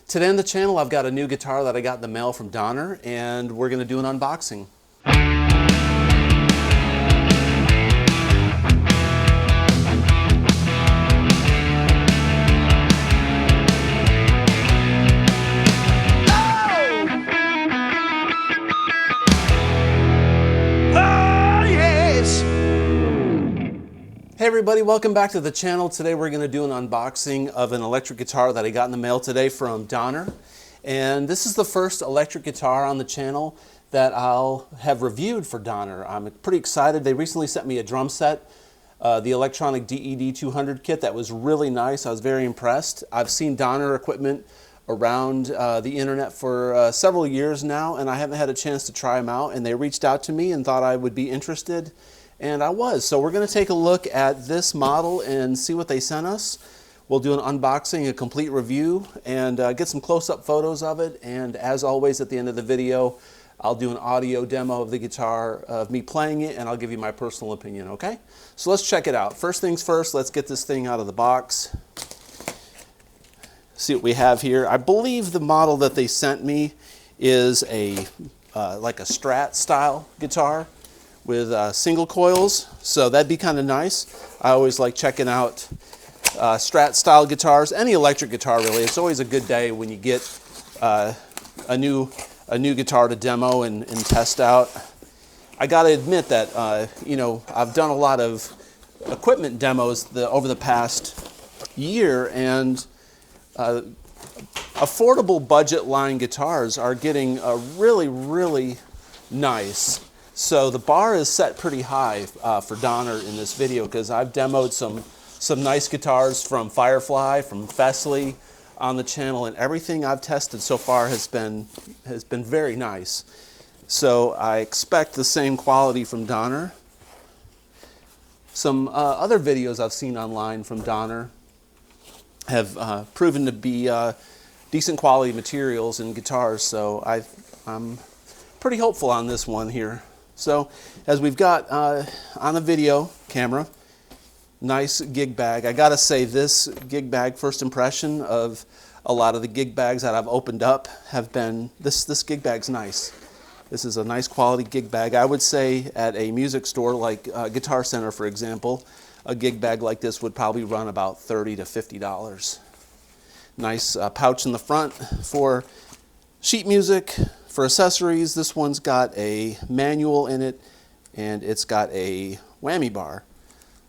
Today on the channel I've got a new guitar that I got in the mail from Donner, and we're going to do an unboxing. Hey everybody, welcome back to the channel. Today we're going to do an unboxing of an electric guitar that I got in the mail today from Donner. And this is the first electric guitar on the channel that I'll have reviewed for Donner. I'm pretty excited. They recently sent me a drum set, the electronic DED 200 kit that was really nice. I was very impressed. I've seen Donner equipment around the internet for several years now, and I haven't had a chance to try them out, and they reached out to me and thought I would be interested. And I was. So we're going to take a look at this model and see what they sent us. We'll do an unboxing, a complete review, and get some close-up photos of it. And as always, at the end of the video, I'll do an audio demo of the guitar, of me playing it, and I'll give you my personal opinion, okay? So let's check it out. First things first, let's get this thing out of the box. See what we have here. I believe the model that they sent me is a like a Strat style guitar with single coils, so that'd be kind of nice. I always like checking out Strat style guitars, any electric guitar really. It's always a good day when you get a new guitar to demo and test out. I gotta admit that you know, I've done a lot of equipment demos over the past year, and affordable budget line guitars are getting really nice. So the bar is set pretty high for Donner in this video, because I've demoed some nice guitars from Firefly, from Fesley on the channel, and everything I've tested so far has been very nice. So I expect the same quality from Donner. Some other videos I've seen online from Donner have proven to be decent quality materials and guitars, so I'm pretty hopeful on this one here. So, as we've got on the video camera, nice gig bag. I gotta say, this gig bag, first impression of a lot of the gig bags that I've opened up have been, this gig bag's nice. This is a nice quality gig bag. I would say at a music store like Guitar Center, for example, a gig bag like this would probably run about $30 to $50. Nice pouch in the front for sheet music. For accessories, this one's got a manual in it, and it's got a whammy bar.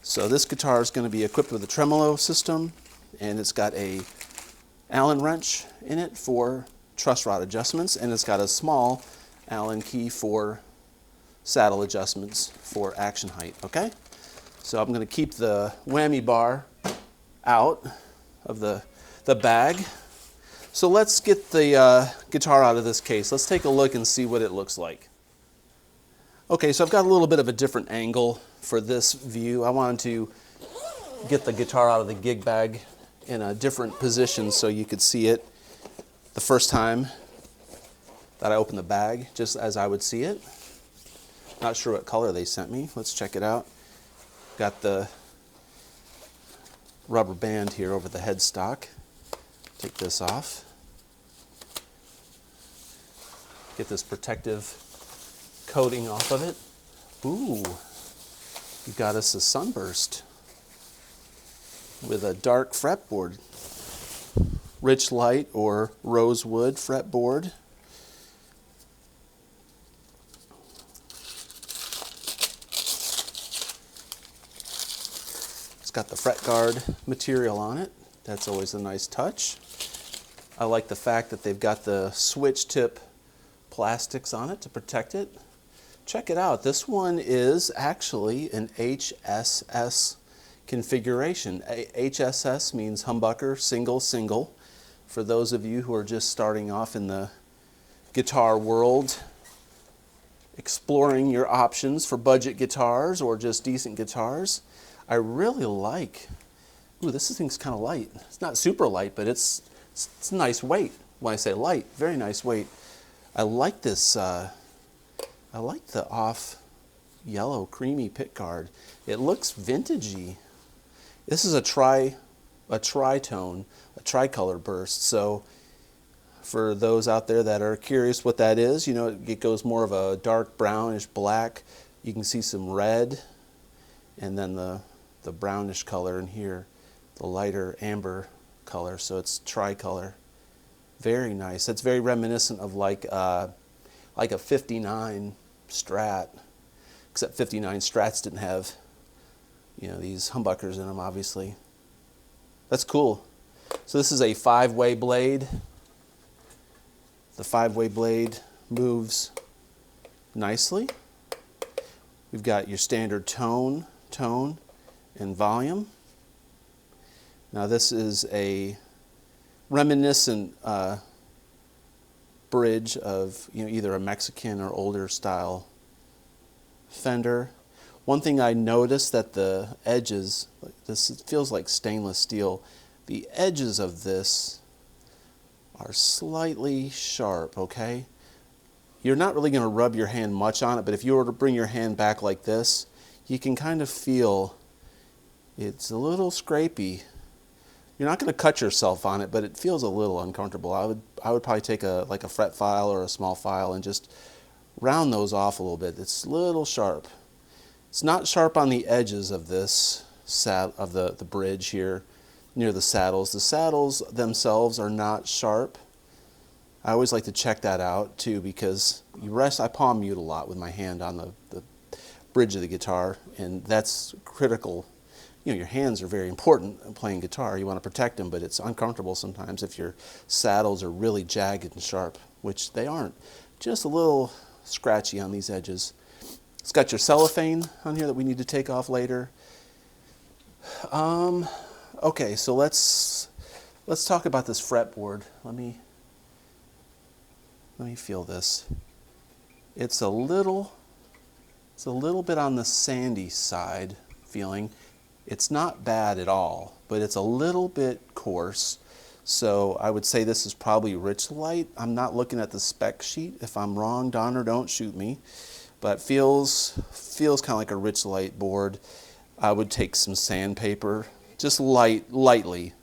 So this guitar is going to be equipped with a tremolo system, and it's got a Allen wrench in it for truss rod adjustments, and it's got a small Allen key for saddle adjustments for action height, okay? So I'm going to keep the whammy bar out of the bag. So let's get the guitar out of this case. Let's take a look and see what it looks like. Okay, so I've got a little bit of a different angle for this view. I wanted to get the guitar out of the gig bag in a different position so you could see it the first time that I open the bag, just as I would see it. Not sure what color they sent me. Let's check it out. Got the rubber band here over the headstock. Take this off. Get this protective coating off of it. Ooh, you got us a sunburst with a dark fretboard. Rich light or rosewood fretboard. It's got the fret guard material on it. That's always a nice touch. I like the fact that they've got the switch tip plastics on it to protect it. Check it out. This one is actually an HSS configuration. HSS means humbucker, single. For those of you who are just starting off in the guitar world, exploring your options for budget guitars or just decent guitars, I really like. Ooh, this thing's kind of light. It's not super light, but it's a nice weight. When I say light, very nice weight. I like this. I like the off yellow creamy pick guard. It looks vintagey. This is a tritone, a tricolor burst. So For those out there that are curious what that is, you know, it goes more of a dark brownish black. You can see some red, and then the brownish color in here, the lighter amber color, so it's tricolor. Very nice. That's very reminiscent of like a 59 Strat, except 59 Strats didn't have, you know, these humbuckers in them, obviously. That's cool. So this is a 5-way blade. The 5-way blade moves nicely. We've got your standard tone, and volume. Now this is a reminiscent bridge of, you know, either a Mexican or older style Fender. One thing I noticed that the edges, this feels like stainless steel, the edges of this are slightly sharp, okay? You're not really going to rub your hand much on it, but if you were to bring your hand back like this, you can kind of feel it's a little scrapey. You're not going to cut yourself on it, but it feels a little uncomfortable. I would probably take a fret file or a small file and just round those off a little bit. It's a little sharp. It's not sharp on the edges of this of the bridge here near the saddles. The saddles themselves are not sharp. I always like to check that out too, because I palm mute a lot with my hand on the bridge of the guitar, and that's critical. You know, your hands are very important in playing guitar. You want to protect them, but it's uncomfortable sometimes if your saddles are really jagged and sharp, which they aren't. Just a little scratchy on these edges. It's got your cellophane on here that we need to take off later. Okay, so let's talk about this fretboard. Let me feel this. It's a little bit on the sandy side feeling. It's not bad at all, but it's a little bit coarse. So I would say this is probably Richlite. I'm not looking at the spec sheet. If I'm wrong, Donner, don't shoot me. But feels kind of like a Richlite board. I would take some sandpaper, just lightly,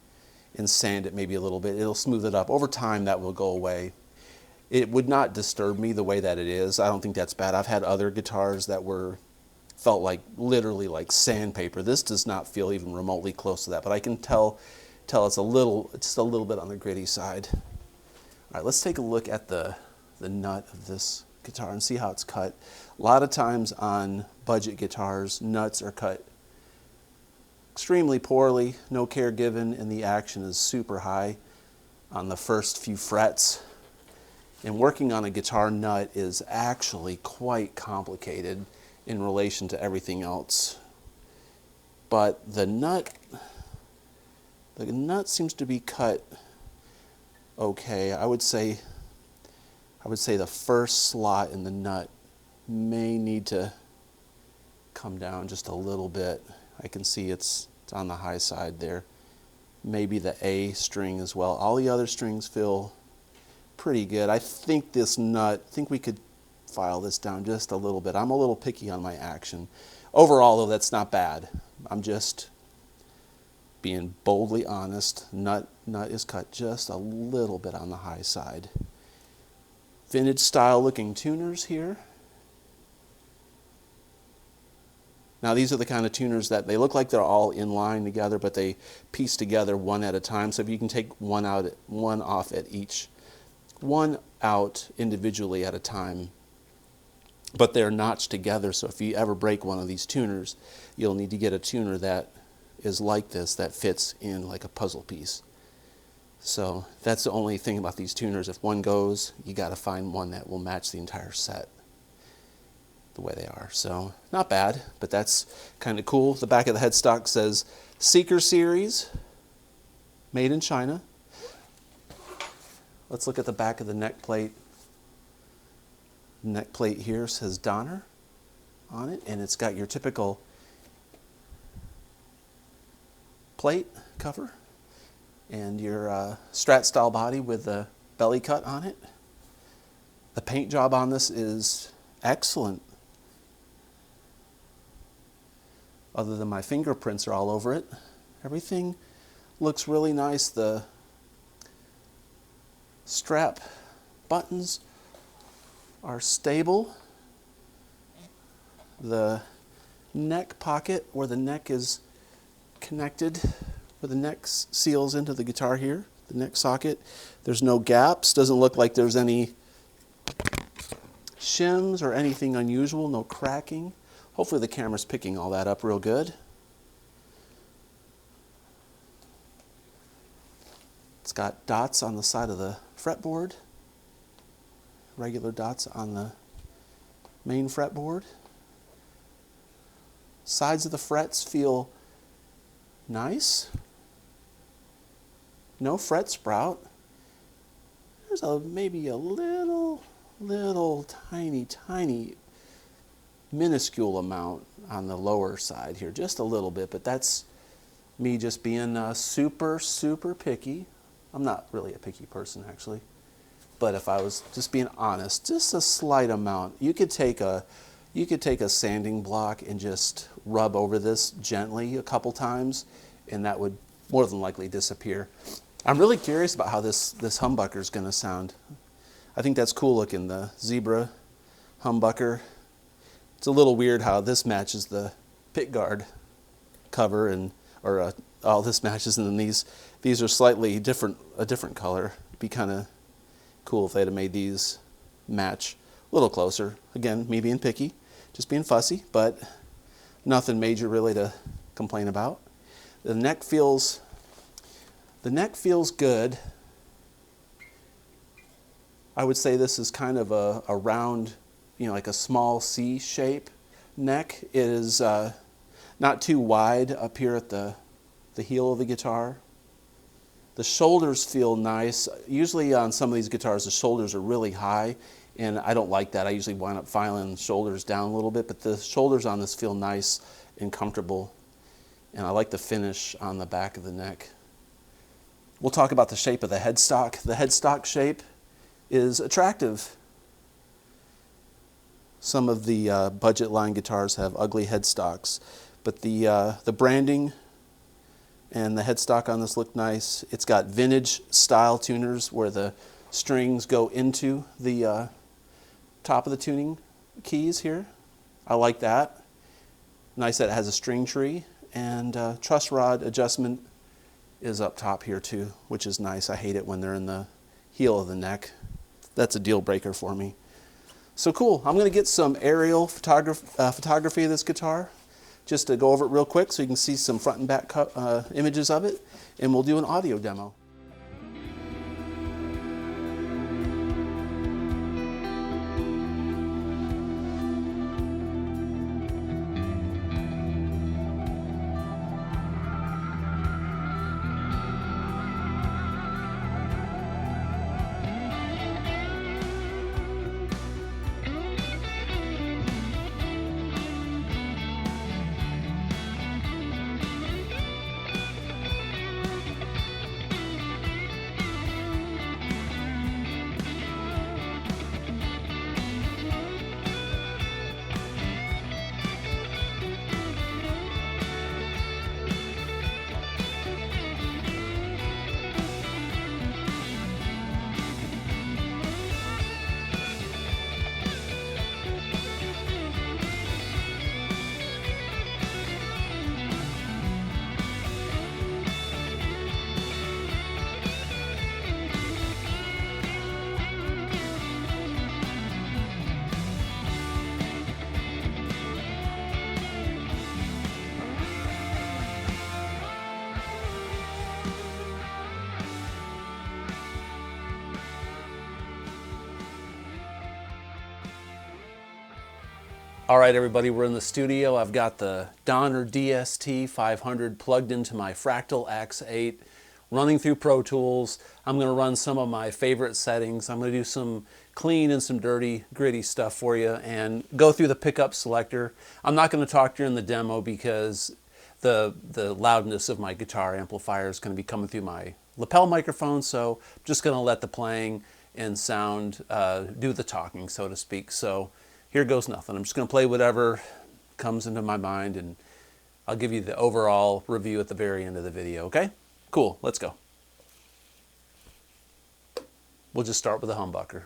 and sand it maybe a little bit. It'll smooth it up. Over time, that will go away. It would not disturb me the way that it is. I don't think that's bad. I've had other guitars that felt like literally like sandpaper. This does not feel even remotely close to that, but I can tell it's just a little bit on the gritty side. All right, let's take a look at the nut of this guitar and see how it's cut. A lot of times on budget guitars, nuts are cut extremely poorly, no care given, and the action is super high on the first few frets. And working on a guitar nut is actually quite complicated in relation to everything else. But the nut seems to be cut okay. I would say the first slot in the nut may need to come down just a little bit. I can see it's on the high side there. Maybe the A string as well. All the other strings feel pretty good. I think we could file this down just a little bit. I'm a little picky on my action. Overall, though, that's not bad. I'm just being boldly honest. Nut is cut just a little bit on the high side. Vintage style looking tuners here. Now these are the kind of tuners that they look like they're all in line together, but they piece together one at a time. So if you can take one off at each, one out individually at a time, but they're notched together. So if you ever break one of these tuners, you'll need to get a tuner that is like this, that fits in like a puzzle piece. So that's the only thing about these tuners. If one goes, you got to find one that will match the entire set the way they are. So not bad, but that's kind of cool. The back of the headstock says Seeker Series, made in China. Let's look at the back of the neck plate. Neck plate here says Donner on it, and it's got your typical plate cover and your Strat style body with the belly cut on it. The paint job on this is excellent. Other than my fingerprints are all over it, everything looks really nice. The strap buttons are stable. The neck pocket where the neck is connected, where the neck seals into the guitar here, the neck socket, there's no gaps. Doesn't look like there's any shims or anything unusual, no cracking. Hopefully the camera's picking all that up real good. It's got dots on the side of the fretboard, regular dots on the main fretboard. Sides of the frets feel nice. No fret sprout. There's maybe a little tiny minuscule amount on the lower side here, just a little bit, but that's me just being super picky. I'm not really a picky person actually, but if I was just being honest, just a slight amount. You could take a sanding block and just rub over this gently a couple times, and that would more than likely disappear. I'm really curious about how this humbucker is going to sound. I think that's cool looking, the zebra humbucker. It's a little weird how this matches the pickguard cover, or all this matches, and then these are slightly different, a different color. It'd be kind of cool if they'd have made these match a little closer. Again, me being picky, just being fussy, but nothing major really to complain about. The neck feels good. I would say this is kind of a round, like a small C shape neck. It is not too wide up here at the heel of the guitar. The shoulders feel nice. Usually on some of these guitars, the shoulders are really high, and I don't like that. I usually wind up filing the shoulders down a little bit, but the shoulders on this feel nice and comfortable, and I like the finish on the back of the neck. We'll talk about the shape of the headstock. The headstock shape is attractive. Some of the budget line guitars have ugly headstocks, but the branding and the headstock on this look nice. It's got vintage style tuners where the strings go into the top of the tuning keys here. I like that. Nice that it has a string tree, and truss rod adjustment is up top here too, which is nice. I hate it when they're in the heel of the neck. That's a deal breaker for me. So cool. I'm going to get some aerial photography of this guitar, just to go over it real quick so you can see some front and back images of it, and we'll do an audio demo. All right, everybody, we're in the studio. I've got the Donner DST 500 plugged into my Fractal X8, running through Pro Tools. I'm going to run some of my favorite settings. I'm going to do some clean and some dirty, gritty stuff for you and go through the pickup selector. I'm not going to talk during the demo because the loudness of my guitar amplifier is going to be coming through my lapel microphone, so I'm just going to let the playing and sound do the talking, so to speak. So here goes nothing. I'm just going to play whatever comes into my mind, and I'll give you the overall review at the very end of the video, okay? Cool, let's go. we'll just start with a humbucker.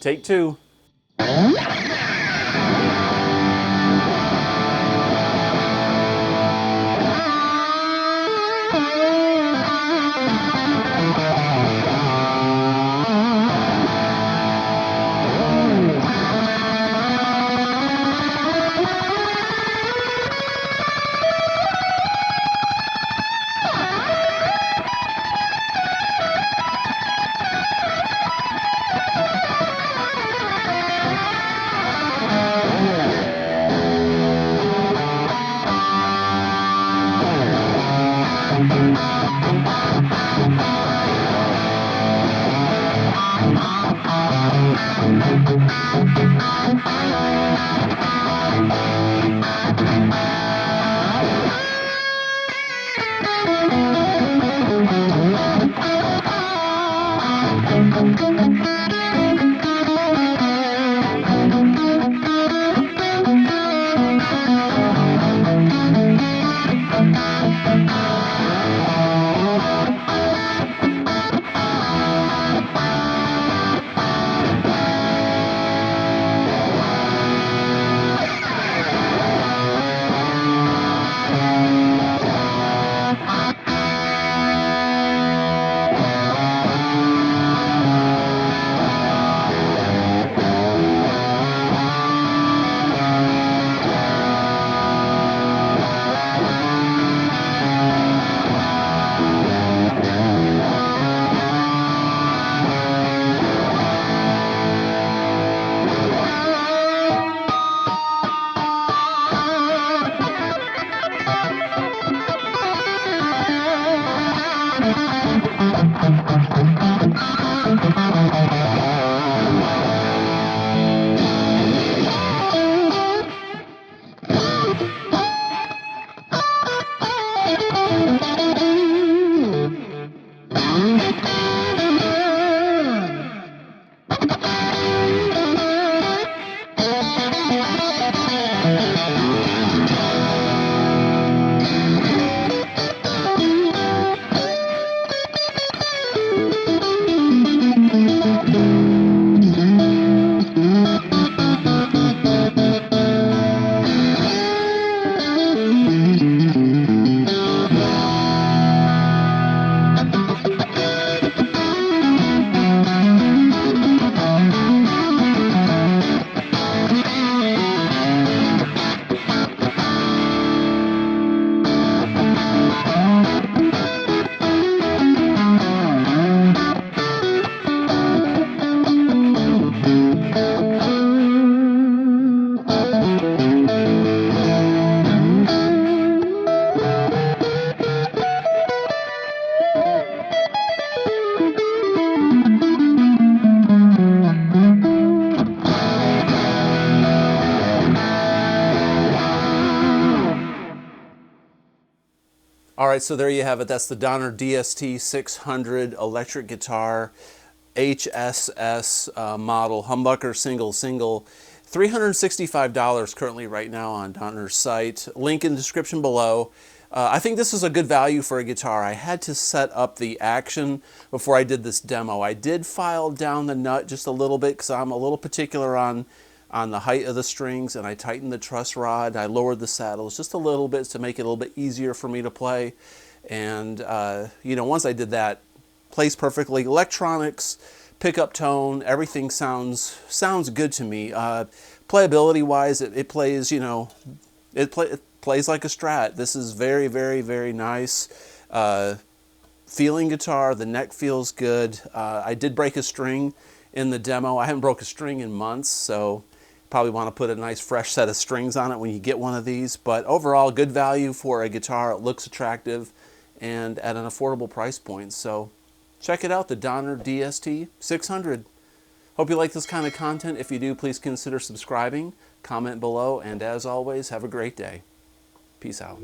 Take two. All right, so there you have it. That's the Donner DST 600 electric guitar, HSS model, humbucker single, $365 currently right now on Donner's site. Link in the description below. I think this is a good value for a guitar. I had to set up the action before I did this demo. I did file down the nut just a little bit because I'm a little particular on the height of the strings, and I tightened the truss rod. I lowered the saddles just a little bit to make it a little bit easier for me to play. And you know, once I did that, plays perfectly. Electronics, pickup tone, everything sounds good to me. Playability wise, it plays, you know, it plays like a Strat. This is very, very, very nice feeling guitar. The neck feels good. I did break a string in the demo. I haven't broke a string in months, so probably want to put a nice fresh set of strings on it when you get one of these. But overall, good value for a guitar. It looks attractive and at an affordable price point. So check it out, the Donner DST 600. Hope you like this kind of content. If you do, please consider subscribing, comment below, and as always, have a great day. Peace out.